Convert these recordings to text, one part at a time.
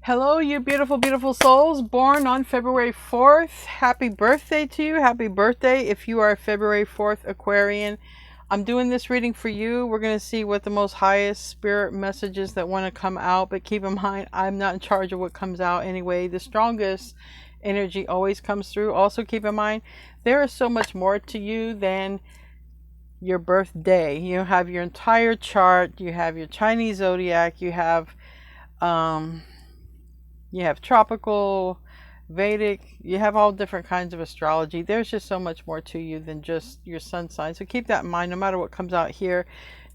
Hello, you beautiful, beautiful souls born on February 4th. Happy birthday to you. Happy birthday if you are a February 4th Aquarian. I'm doing this reading for you. We're going to see what the most highest spirit messages that want to come out. But keep in mind, I'm not in charge of what comes out anyway. The strongest energy always comes through. Also keep in mind, there is so much more to you than your birthday. You have your entire chart. You have your Chinese zodiac. You have tropical, Vedic, you have all different kinds of astrology. There's just so much more to you than just your sun sign. So keep that in mind. No matter what comes out here,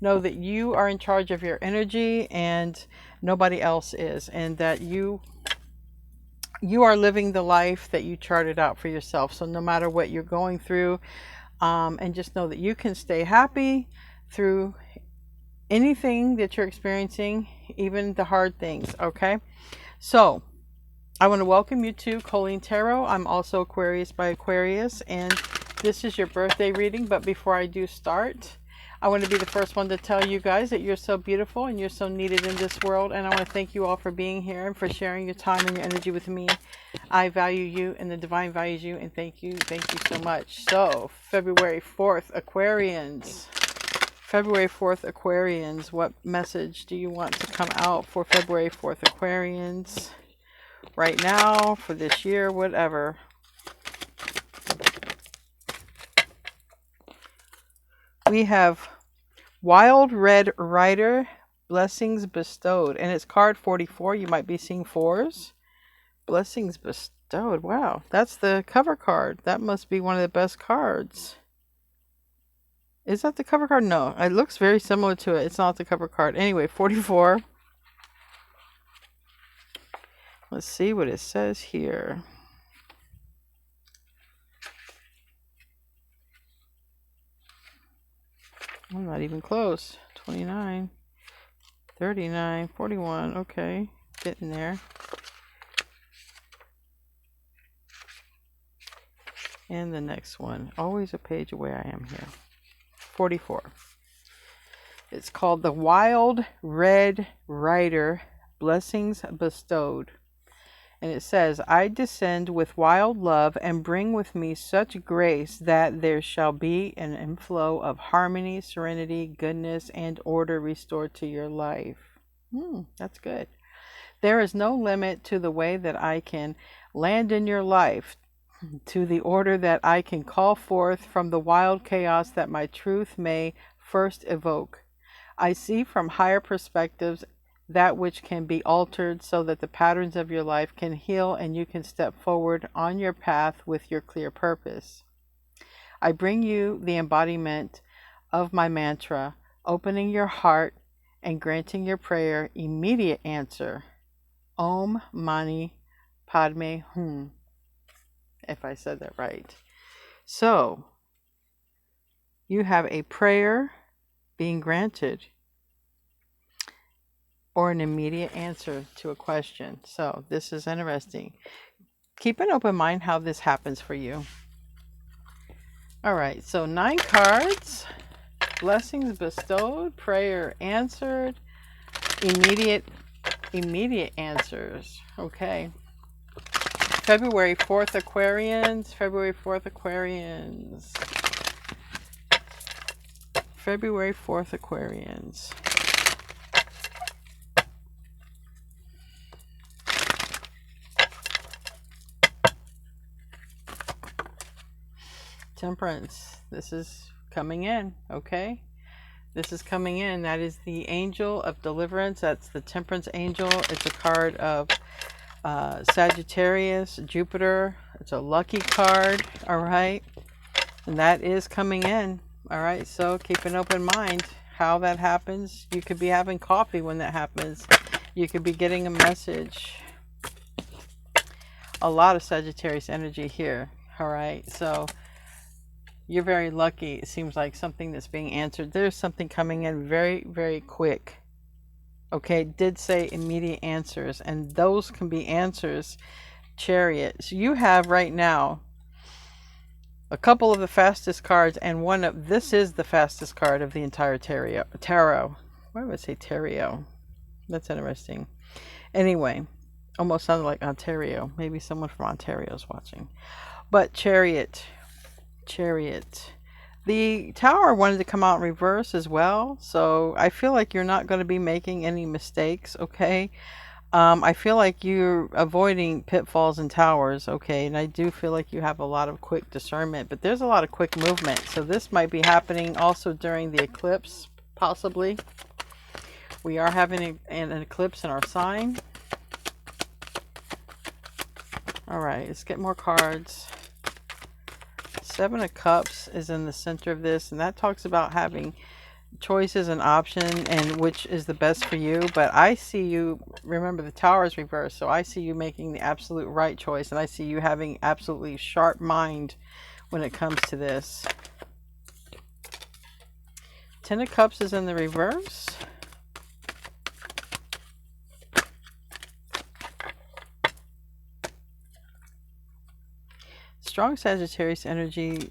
know that you are in charge of your energy and nobody else is. And that you are living the life that you charted out for yourself. So no matter what you're going through, and just know that you can stay happy through anything that you're experiencing, even the hard things, okay? So I want to welcome you to Colleen Tarot. I'm also Aquarius by Aquarius, and this is your birthday reading. But before I do start, I want to be the first one to tell you guys that you're so beautiful and you're so needed in this world. And I want to thank you all for being here and for sharing your time and your energy with me. I value you and the divine values you, and thank you so much. So February 4th Aquarians. February 4th Aquarians, what message do you want to come out for February 4th Aquarians? Right now, for this year, whatever. We have Wild Red Rider, Blessings Bestowed. And it's card 44. You might be seeing fours. Blessings Bestowed. Wow, that's the cover card. That must be one of the best cards. Is that the cover card? No, it looks very similar to it. It's not the cover card. Anyway, 44. Let's see what it says here. I'm not even close. 29, 39, 41. Okay, getting there. And the next one. Always a page away I am here. 44. It's called the Wild Red Rider, Blessings Bestowed. And it says, I descend with wild love and bring with me such grace that there shall be an inflow of harmony, serenity, goodness, and order restored to your life. That's good. There is no limit to the way that I can land in your life, to the order that I can call forth from the wild chaos that my truth may first evoke. I see from higher perspectives that which can be altered so that the patterns of your life can heal and you can step forward on your path with your clear purpose. I bring you the embodiment of my mantra, opening your heart and granting your prayer immediate answer. Om Mani Padme Hum. If I said that right. So, you have a prayer being granted, or an immediate answer to a question. So this is interesting. Keep an open mind how this happens for you. All right, so 9 cards. Blessings bestowed, prayer answered, immediate answers. Okay. February 4th Aquarians. February 4th Aquarians. February 4th Aquarians. Temperance. This is coming in, okay? This is coming in. That is the angel of deliverance. That's the temperance angel. It's a card of Sagittarius, Jupiter. It's a lucky card, all right? And that is coming in, all right? So keep an open mind how that happens. You could be having coffee when that happens. You could be getting a message. A lot of Sagittarius energy here, all right? So you're very lucky. It seems like something that's being answered. There's something coming in very, very quick. Okay, did say immediate answers, and those can be answers. Chariot. So you have right now a couple of the fastest cards, and this is the fastest card of the entire tarot. Why would I say tarot? That's interesting. Anyway, Almost sounded like Ontario. Maybe someone from Ontario is watching. But Chariot. Chariot. The Tower wanted to come out in reverse as well. So I feel like you're not going to be making any mistakes, okay? I feel like you're avoiding pitfalls and towers, okay? And I do feel like you have a lot of quick discernment. But there's a lot of quick movement. So this might be happening also during the eclipse, possibly. We are having an eclipse in our sign. All right, let's get more cards. Seven of Cups is in the center of this, and that talks about having choices and option and which is the best for you. But I see you, remember the Tower is reversed, so I see you making the absolute right choice, and I see you having absolutely sharp mind when it comes to this. Ten of Cups is in the reverse. Strong Sagittarius energy,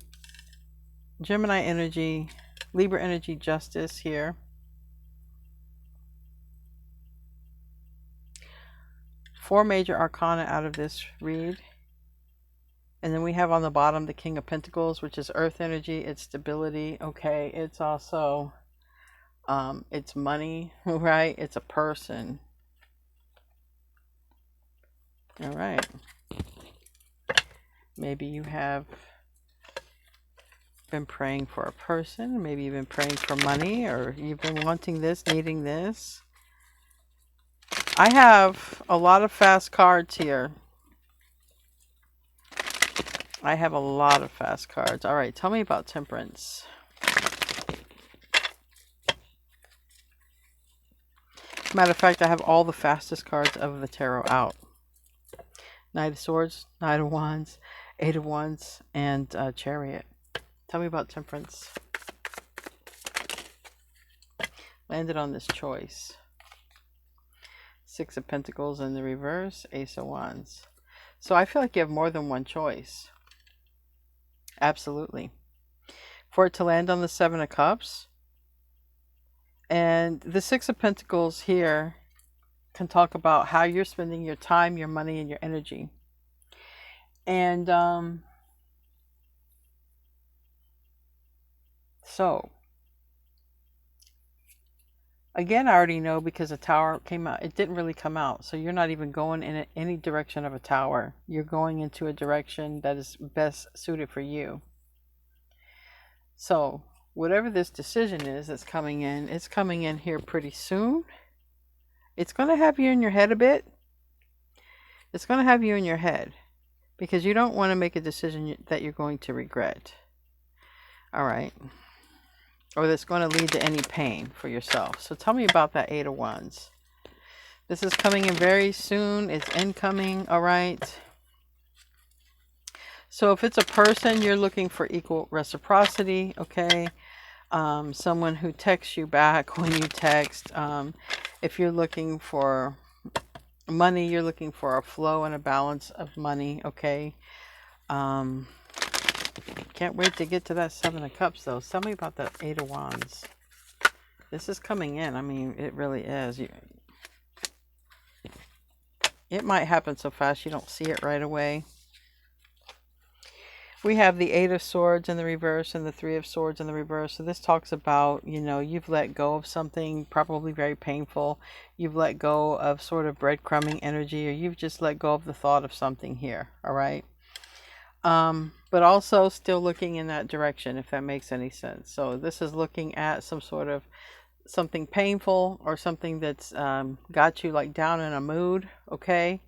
Gemini energy, Libra energy, Justice here. Four major arcana out of this read. And then we have on the bottom the King of Pentacles, which is earth energy, it's stability. Okay, it's also, it's money, right? It's a person. All right. Maybe you have been praying for a person. Maybe you've been praying for money, or you've been wanting this, needing this. I have a lot of fast cards here. I have a lot of fast cards. All right, tell me about Temperance. Matter of fact, I have all the fastest cards of the tarot out. Knight of Swords, Knight of Wands, Eight of Wands, and Chariot. Tell me about Temperance. Landed on this choice. Six of Pentacles in the reverse, Ace of Wands. So I feel like you have more than one choice. Absolutely. For it to land on the Seven of Cups. And the Six of Pentacles here can talk about how you're spending your time, your money, and your energy. And so, again, I already know because the Tower came out. It didn't really come out. So you're not even going in any direction of a Tower. You're going into a direction that is best suited for you. So whatever this decision is that's coming in, it's coming in here pretty soon. It's going to have you in your head a bit. It's going to have you in your head because you don't want to make a decision that you're going to regret. All right. Or that's going to lead to any pain for yourself. So tell me about that Eight of Wands. This is coming in very soon. It's incoming. All right. So if it's a person, you're looking for equal reciprocity. Okay. Someone who texts you back when you text. If you're looking for money, you're looking for a flow and a balance of money. Okay. Can't wait to get to that Seven of Cups, though. Tell me about that Eight of Wands. This is coming in. I mean, it really is. It might happen so fast you don't see it right away. We have the Eight of Swords in the reverse and the Three of Swords in the reverse. So this talks about, you know, you've let go of something probably very painful. You've let go of sort of breadcrumbing energy, or you've just let go of the thought of something here. All right. But also still looking in that direction, if that makes any sense. So this is looking at some sort of something painful or something that's got you like down in a mood. Okay.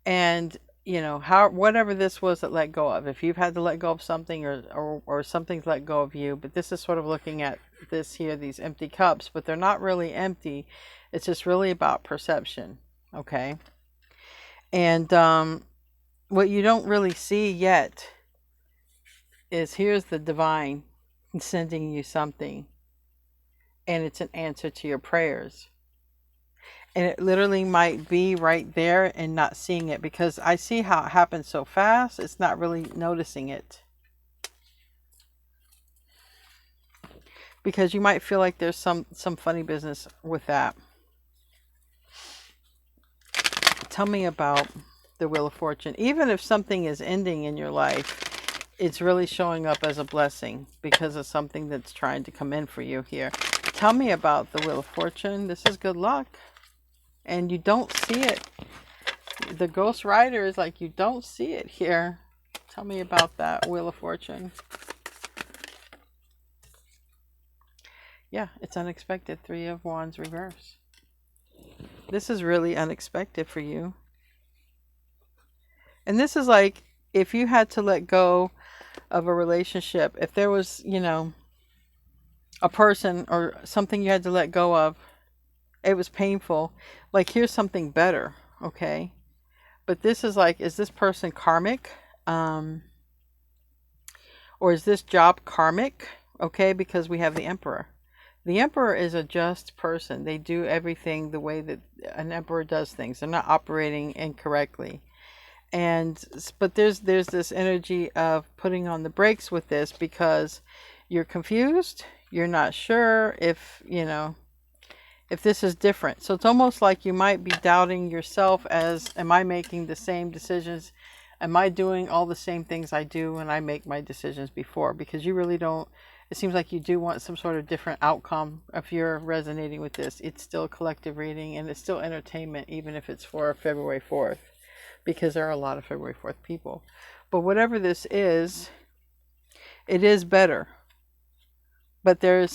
And you know, whatever this was that let go of, if you've had to let go of something or something's let go of you, but this is sort of looking at this here, these empty cups, but they're not really empty. It's just really about perception. Okay. And what you don't really see yet is here's the divine sending you something, and it's an answer to your prayers. And it literally might be right there and not seeing it, because I see how it happens so fast. It's not really noticing it. Because you might feel like there's some funny business with that. Tell me about the Wheel of Fortune. Even if something is ending in your life, it's really showing up as a blessing because of something that's trying to come in for you here. Tell me about the Wheel of Fortune. This is good luck. And you don't see it. The Ghost Rider is like, you don't see it here. Tell me about that Wheel of Fortune. Yeah, it's unexpected. 3 of Wands reverse. This is really unexpected for you. And this is like, if you had to let go of a relationship, if there was, you know, a person or something you had to let go of, it was painful. Like, here's something better, okay? But this is like, is this person karmic? Or is this job karmic? Okay, because we have the Emperor. The Emperor is a just person. They do everything the way that an emperor does things. They're not operating incorrectly. But there's this energy of putting on the brakes with this because you're confused. You're not sure if, you know, if this is different. So it's almost like you might be doubting yourself as, am I making the same decisions? Am I doing all the same things I do when I make my decisions before? Because you really don't. It seems like you do want some sort of different outcome. If you're resonating with this, it's still collective reading and it's still entertainment, even if it's for February 4th, because there are a lot of February 4th people. But whatever this is, it is better. But there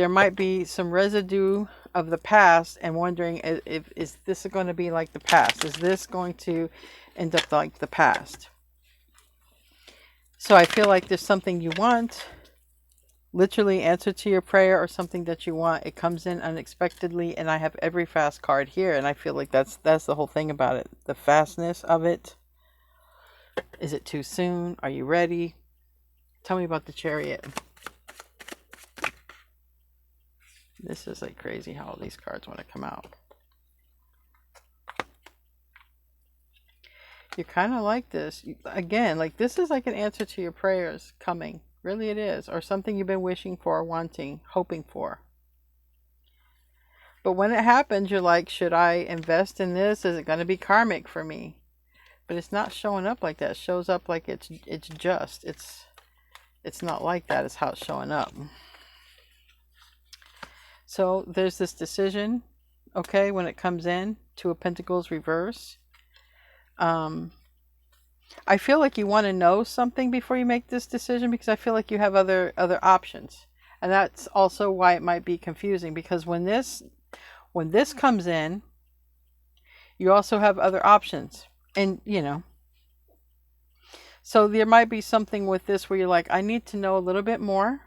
might be some residue of the past and wondering if is this going to be like the past? Is this going to end up like the past? So I feel like there's something you want. Literally answer to your prayer or something that you want. It comes in unexpectedly, and I have every fast card here, and I feel like that's the whole thing about it. The fastness of it. Is it too soon? Are you ready? Tell me about the Chariot. This is like crazy how all these cards want to come out. You're kind of like this. Again, like this is like an answer to your prayers coming. Really it is. Or something you've been wishing for, wanting, hoping for. But when it happens, you're like, should I invest in this? Is it going to be karmic for me? But it's not showing up like that. It shows up like it's just. It's not like that. It's how it's showing up. So there's this decision, okay, when it comes in. 2 of Pentacles reverse. I feel like you want to know something before you make this decision because I feel like you have other options. And that's also why it might be confusing because when this comes in, you also have other options. And, you know, so there might be something with this where you're like, I need to know a little bit more.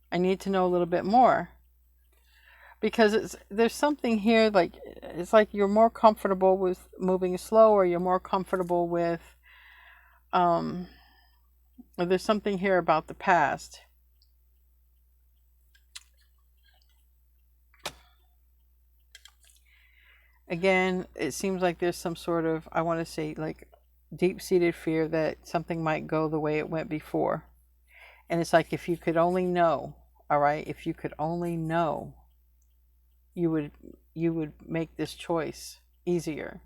I need to know a little bit more. Because there's something here like it's like you're more comfortable with moving slow, or you're more comfortable with or there's something here about the past. Again, it seems like there's some sort of, I want to say, like deep-seated fear that something might go the way it went before. And it's like, if you could only know, all right, if you could only know, you would make this choice easier.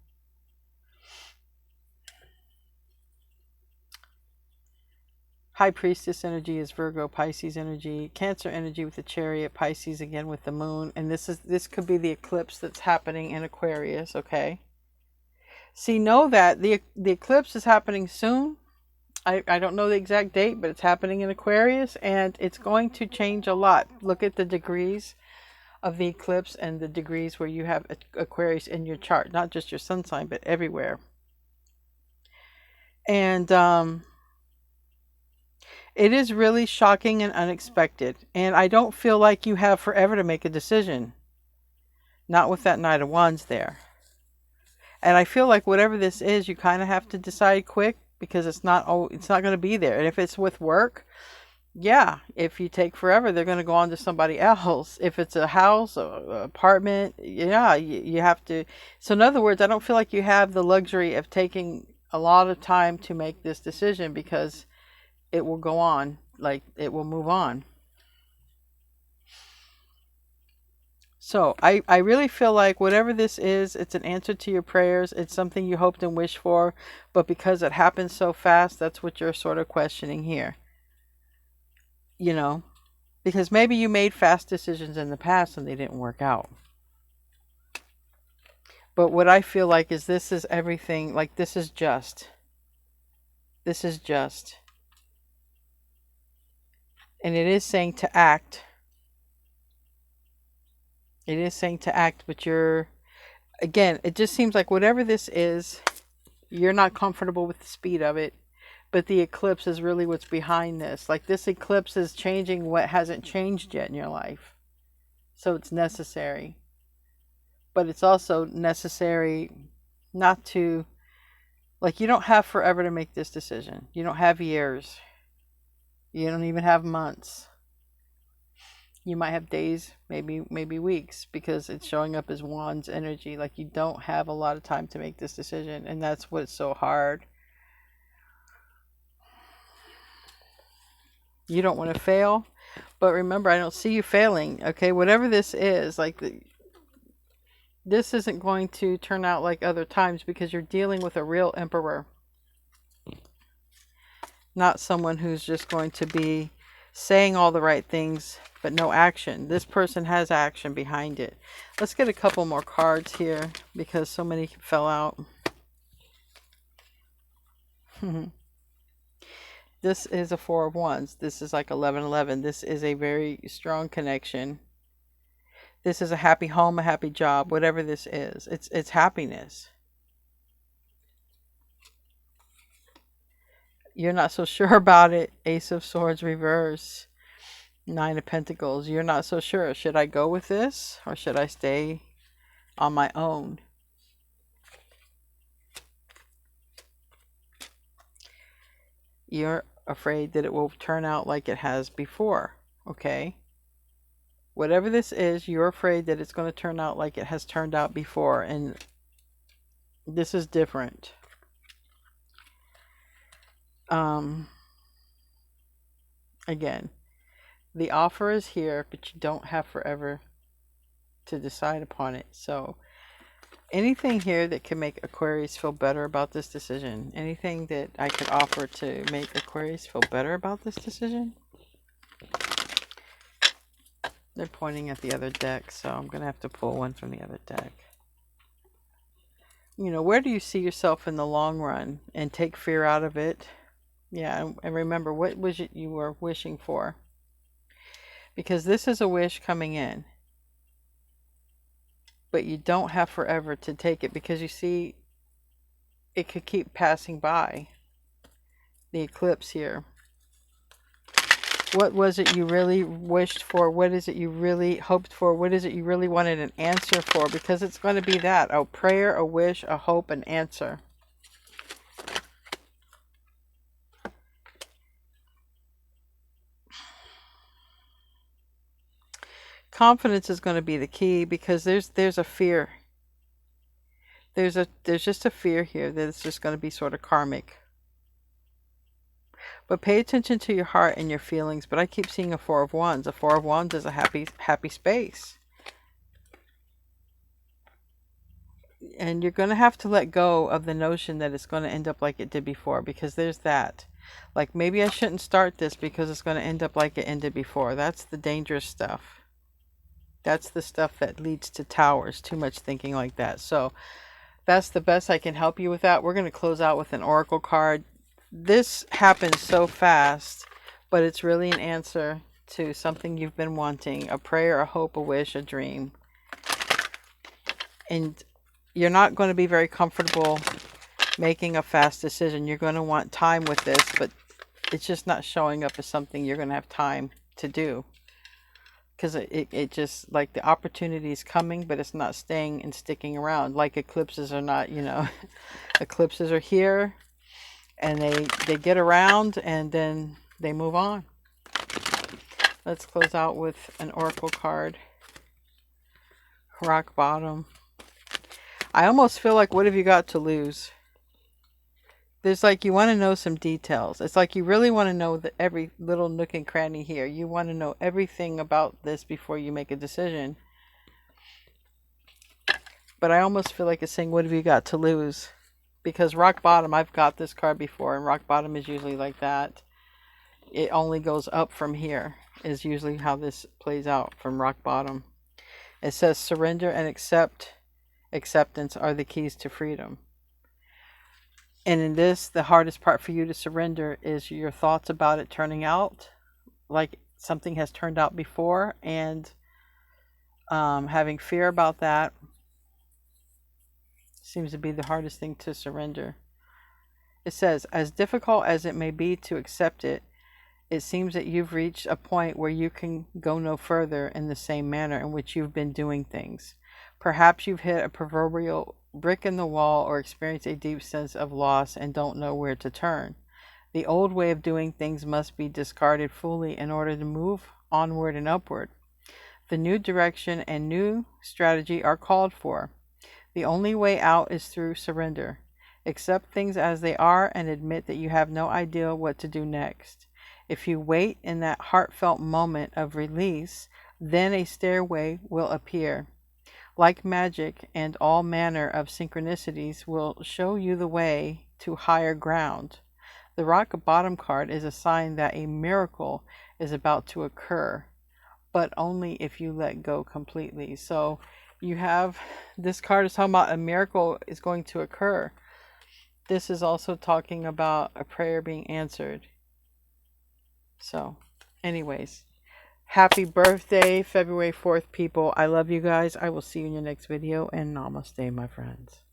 High Priestess energy is Virgo, Pisces energy, Cancer energy with the Chariot, Pisces again with the Moon, and this could be the eclipse that's happening in Aquarius, okay? See, know that the eclipse is happening soon. I don't know the exact date, but it's happening in Aquarius, and it's going to change a lot. Look at the degrees of the eclipse and the degrees where you have Aquarius in your chart, not just your sun sign, but everywhere. And it is really shocking and unexpected. And I don't feel like you have forever to make a decision. Not with that Knight of Wands there. And I feel like whatever this is, you kind of have to decide quick because it's not going to be there. And if it's with work, yeah, if you take forever, they're going to go on to somebody else. If it's a house or an apartment, yeah, you have to. So in other words, I don't feel like you have the luxury of taking a lot of time to make this decision because it will go on, like it will move on. So I really feel like whatever this is, it's an answer to your prayers. It's something you hoped and wished for, but because it happened so fast, that's what you're sort of questioning here. You know, because maybe you made fast decisions in the past and they didn't work out. But what I feel like is this is everything, like this is just. This is just. And it is saying to act. It is saying to act, but you're, again, it just seems like whatever this is, you're not comfortable with the speed of it. But the eclipse is really what's behind this. Like this eclipse is changing what hasn't changed yet in your life. So it's necessary. But it's also necessary not to, like, you don't have forever to make this decision. You don't have years. You don't even have months. You might have days, maybe weeks, because it's showing up as Wands energy. Like you don't have a lot of time to make this decision, and that's what's so hard. You don't want to fail, but remember, I don't see you failing. Okay, whatever this is, like this isn't going to turn out like other times because you're dealing with a real emperor, not someone who's just going to be saying all the right things but no action. This person has action behind it. Let's get a couple more cards here because so many fell out. This is a Four of Wands. This is like 11-11. This is a very strong connection. This is a happy home, a happy job, whatever this is. It's happiness. You're not so sure about it. Ace of Swords reverse. Nine of Pentacles. You're not so sure. Should I go with this or should I stay on my own? You're afraid that it will turn out like it has before. Okay? Whatever this is, you're afraid that it's going to turn out like it has turned out before. And this is different. Again, the offer is here, but you don't have forever to decide upon it. So anything here that can make Aquarius feel better about this decision? Anything that I could offer to make Aquarius feel better about this decision? They're pointing at the other deck, so I'm going to have to pull one from the other deck. You know, where do you see yourself in the long run? And take fear out of it. Yeah, and remember, what was it you were wishing for? Because this is a wish coming in. But you don't have forever to take it because you see, it could keep passing by. The eclipse here. What was it you really wished for? What is it you really hoped for? What is it you really wanted an answer for? Because it's going to be that. A prayer, a wish, a hope, an answer. Confidence is going to be the key because there's a fear. There's just a fear here that it's just going to be sort of karmic. But pay attention to your heart and your feelings. But I keep seeing a Four of Wands. A Four of Wands is a happy space. And you're going to have to let go of the notion that it's going to end up like it did before. Because there's that. Like, maybe I shouldn't start this because it's going to end up like it ended before. That's the dangerous stuff. That's the stuff that leads to towers. Too much thinking like that. So that's the best I can help you with that. We're going to close out with an oracle card. This happens so fast, but it's really an answer to something you've been wanting. A prayer, a hope, a wish, a dream. And you're not going to be very comfortable making a fast decision. You're going to want time with this, but it's just not showing up as something you're going to have time to do. Because it just, like, the opportunity is coming, but it's not staying and sticking around. Like eclipses are not, you know. Eclipses are here, and they get around, and then they move on. Let's close out with an oracle card. Rock bottom. I almost feel like, what have you got to lose? There's like, you want to know some details. It's like you really want to know every little nook and cranny here. You want to know everything about this before you make a decision. But I almost feel like it's saying, what have you got to lose? Because rock bottom, I've got this card before, and rock bottom is usually like that. It only goes up from here, is usually how this plays out from rock bottom. It says surrender and acceptance are the keys to freedom. And in this, the hardest part for you to surrender is your thoughts about it turning out like something has turned out before, and having fear about that seems to be the hardest thing to surrender. It says, as difficult as it may be to accept it, it seems that you've reached a point where you can go no further in the same manner in which you've been doing things. Perhaps you've hit a proverbial brick in the wall or experienced a deep sense of loss and don't know where to turn. The old way of doing things must be discarded fully in order to move onward and upward. The new direction and new strategy are called for. The only way out is through surrender. Accept things as they are and admit that you have no idea what to do next. If you wait in that heartfelt moment of release, then a stairway will appear. Like magic, and all manner of synchronicities will show you the way to higher ground. The rock bottom card is a sign that a miracle is about to occur, but only if you let go completely. So you have, this card is talking about a miracle is going to occur. This is also talking about a prayer being answered. So anyways, happy birthday, February 4th, people. I love you guys. I will see you in your next video, and namaste, my friends.